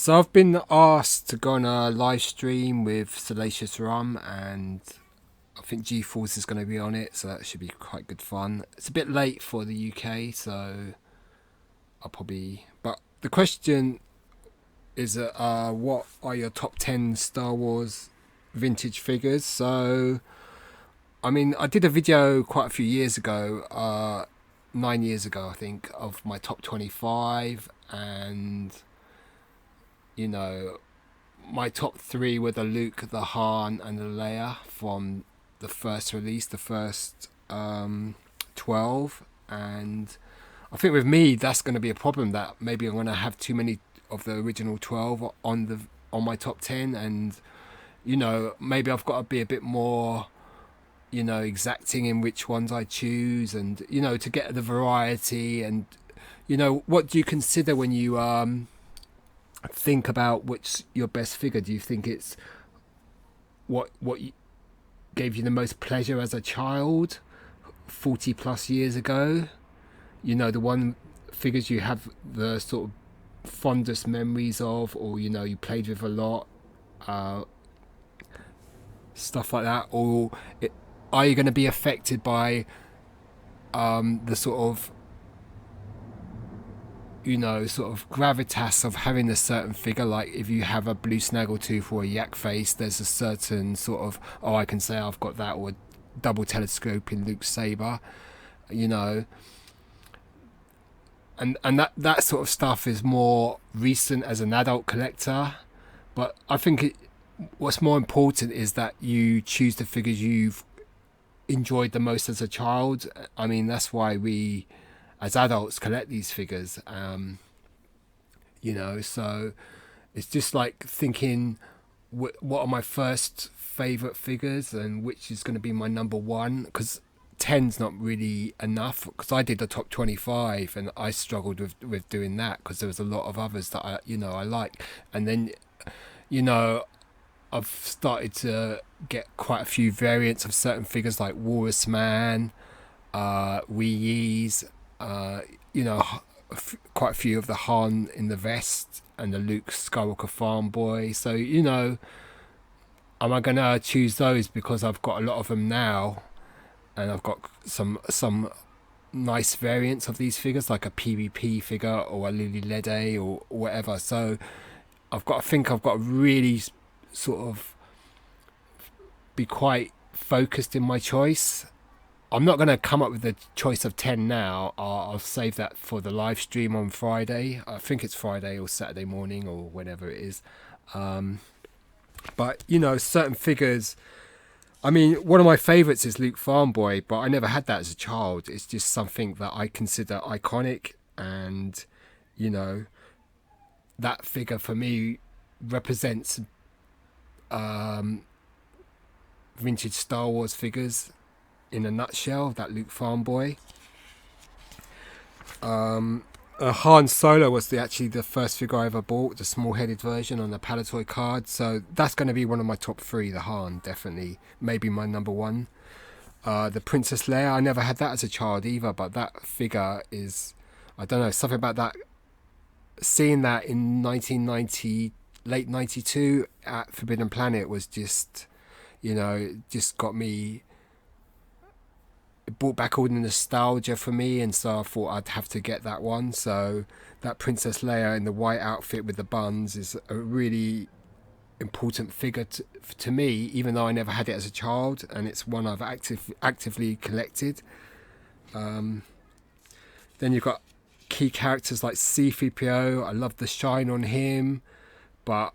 So I've been asked to go on a live stream with Salacious Rum, and I think G-Force is going to be on it, so that should be quite good fun. It's a bit late for the UK, so I'll probably... But the question is, what are your top 10 Star Wars vintage figures? So, I mean, I did a video quite a few years ago, 9 years ago, I think, of my top 25, and... You know, my top three were the Luke, the Han, and the Leia from the first release, the first 12. And I think with me, that's going to be a problem, that maybe I'm going to have too many of the original 12 on my top 10. And, you know, maybe I've got to be a bit more, you know, exacting in which ones I choose, and, you know, to get the variety. And, you know, what do you consider when you... think about what's your best figure? Do you think it's what gave you the most pleasure as a child 40 plus years ago? You know, the one figures you have the sort of fondest memories of, or, you know, you played with a lot, stuff like that. Or are you going to be affected by the sort of, you know, sort of gravitas of having a certain figure? Like if you have a blue snaggletooth or a yak face, there's a certain sort of, oh, I can say I've got that, or a double telescope in Luke's saber, you know. And that sort of stuff is more recent as an adult collector. But I think what's more important is that you choose the figures you've enjoyed the most as a child. I mean, that's why we as adults collect these figures, you know. So it's just like thinking, what are my first favourite figures and which is going to be my number one, because 10's not really enough, because I did the top 25 and I struggled with doing that, because there was a lot of others that I like. And then, you know, I've started to get quite a few variants of certain figures like Walrus Man, Wee-Yees, you know, quite a few of the Han in the vest and the Luke Skywalker farm boy. So, you know, am I gonna choose those because I've got a lot of them now, and I've got some nice variants of these figures, like a PvP figure or a Lily Lede or whatever. So I've got to really sort of be quite focused in my choice. I'm not going to come up with a choice of 10 now. I'll save that for the live stream on Friday. I think it's Friday or Saturday morning or whenever it is. But, you know, certain figures... I mean, one of my favourites is Luke Farmboy, but I never had that as a child. It's just something that I consider iconic. And, you know, that figure for me represents vintage Star Wars figures in a nutshell, that Luke Farmboy. Han Solo was actually the first figure I ever bought, the small-headed version on the Palatoy card. So that's going to be one of my top three, the Han, definitely. Maybe my number one. The Princess Leia, I never had that as a child either, but that figure is, I don't know, something about that. Seeing that in 1990, late 92 at Forbidden Planet was just, you know, it just got me... It brought back all the nostalgia for me, and so I thought I'd have to get that one. So that Princess Leia in the white outfit with the buns is a really important figure to me, even though I never had it as a child, and it's one I've actively collected. Then you've got key characters like C-3PO. I love the shine on him, but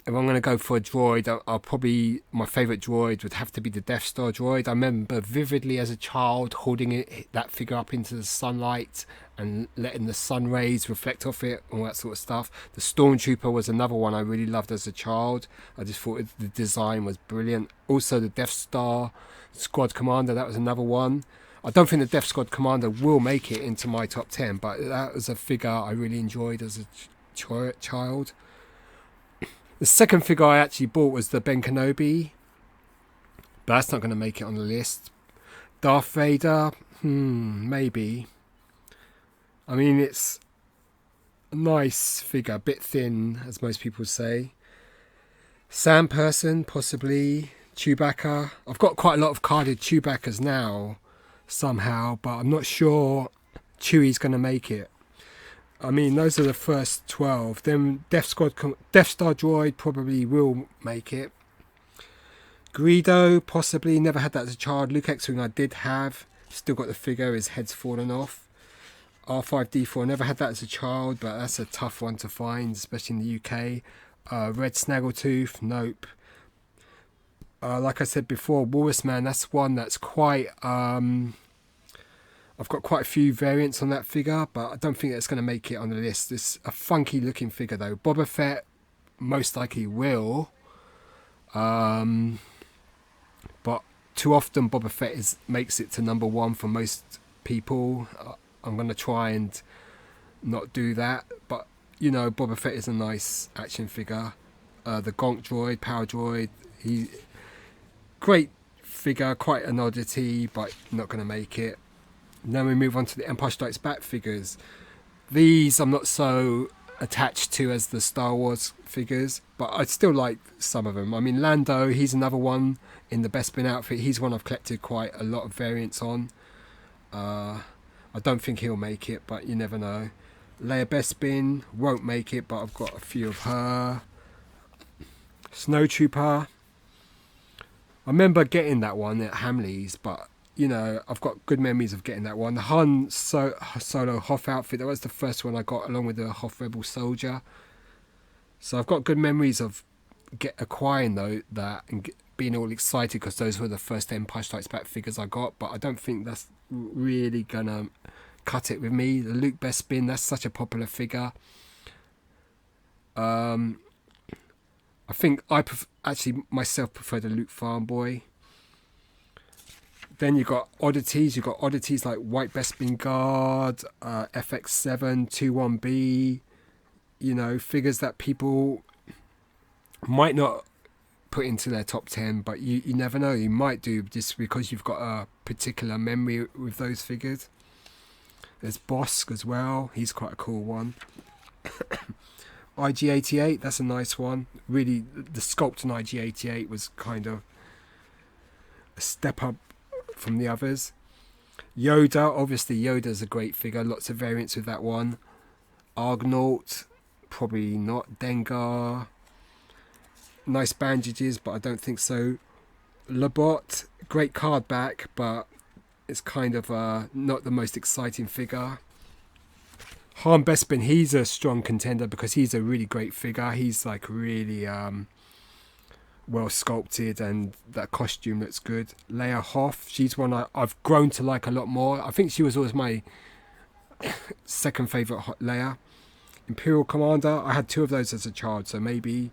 if I'm going to go for a droid, I'll probably, my favourite droid would have to be the Death Star droid. I remember vividly as a child holding that figure up into the sunlight and letting the sun rays reflect off it, all that sort of stuff. The Stormtrooper was another one I really loved as a child. I just thought the design was brilliant. Also the Death Star Squad Commander, that was another one. I don't think the Death Squad Commander will make it into my top 10, but that was a figure I really enjoyed as a child. The second figure I actually bought was the Ben Kenobi, but that's not going to make it on the list. Darth Vader, maybe. I mean, Nice figure, a bit thin, as most people say. Sand person, possibly. Chewbacca. I've got quite a lot of carded Chewbaccas now, somehow, but I'm not sure Chewie's going to make it. I mean, those are the first 12. Then Death Star Droid probably will make it. Greedo, possibly. Never had that as a child. Luke X-Wing I did have. Still got the figure. His head's fallen off. R5-D4, never had that as a child, but that's a tough one to find, especially in the UK. Red Snaggletooth, nope. Like I said before, Walrus Man, that's one that's quite... I've got quite a few variants on that figure, but I don't think it's going to make it on the list. It's a funky looking figure though. Boba Fett most likely will. But too often Boba Fett makes it to number 1 for most people. I'm going to try and not do that. But, you know, Boba Fett is a nice action figure. The Gonk droid, Power droid, great figure, quite an oddity, but not going to make it. And then we move on to the Empire Strikes Back figures. These I'm not so attached to as the Star Wars figures, but I still like some of them. I mean, Lando, he's another one in the Bespin outfit. He's one I've collected quite a lot of variants on. I don't think he'll make it, but you never know. Leia Bespin won't make it, but I've got a few of her. Snowtrooper. I remember getting that one at Hamley's, but, you know, I've got good memories of getting that one. The Han Solo Hoth outfit, that was the first one I got, along with the Hoth Rebel Soldier. So I've got good memories of acquiring that and being all excited because those were the first Empire Strikes Back figures I got, but I don't think that's really gonna cut it with me. The Luke Bespin, that's such a popular figure. I think I actually myself prefer the Luke Farm Boy. Then you've got oddities. You've got oddities like White Bespin Guard, FX7, 21B. You know, figures that people might not put into their top 10, but you never know. You might do just because you've got a particular memory with those figures. There's Bosk as well. He's quite a cool one. IG-88, that's a nice one. Really, the sculpt on IG-88 was kind of a step up from the others. Yoda, obviously Yoda's a great figure. Lots of variants with that one. Argonaut, probably not. Dengar, nice bandages, but I don't think so. Labot, great card back, but it's kind of not the most exciting figure. Han Bespin, he's a strong contender because he's a really great figure. He's like really well sculpted and that costume looks good. Leia Hoth, she's one I've grown to like a lot more. I think she was always my second favourite Leia. Imperial Commander, I had 2 of those as a child, so maybe.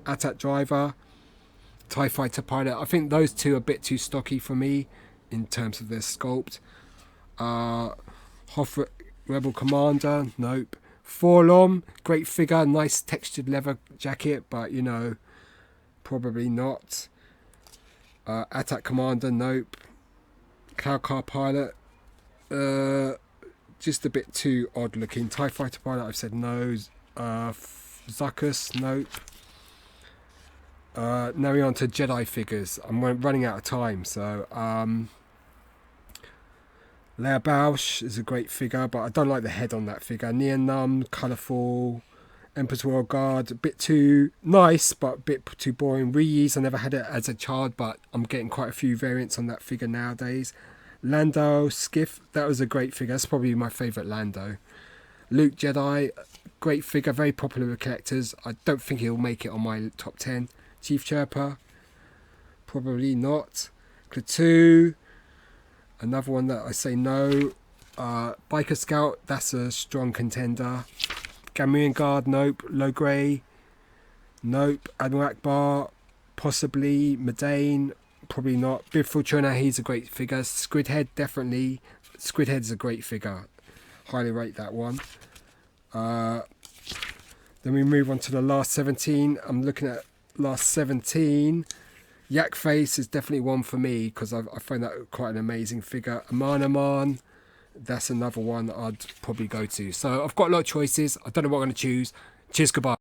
Attack Driver, TIE Fighter Pilot, I think those 2 are a bit too stocky for me in terms of their sculpt. Hoth Rebel Commander, nope. Forlom, great figure, nice textured leather jacket, but you know, probably not. Attack Commander, nope. Cloud Car Pilot, just a bit too odd looking. TIE Fighter Pilot, I've said no. Zuckuss, nope. Now we're on to Jedi figures. I'm running out of time, so Leia Bausch is a great figure, but I don't like the head on that figure. Nien Nunb, colourful. Emperor's Royal Guard, a bit too nice, but a bit too boring. Reuse, I never had it as a child, but I'm getting quite a few variants on that figure nowadays. Lando Skiff, that was a great figure. That's probably my favourite Lando. Luke Jedi, great figure, very popular with collectors. I don't think he'll make it on my top 10. Chief Chirper, probably not. Klaatu, another one that I say no. Biker Scout, that's a strong contender. Gamorrean Guard, nope. Logray, nope. Admiral Akbar, possibly. Medane, probably not. Bib Fortuna, he's a great figure. Squidhead, definitely. Squidhead's a great figure. Highly rate that one. Then we move on to the last 17. I'm looking at last 17. Yak Face is definitely one for me because I find that quite an amazing figure. Amanaman, that's another one I'd probably go to. So I've got a lot of choices. I don't know what I'm going to choose. Cheers, goodbye.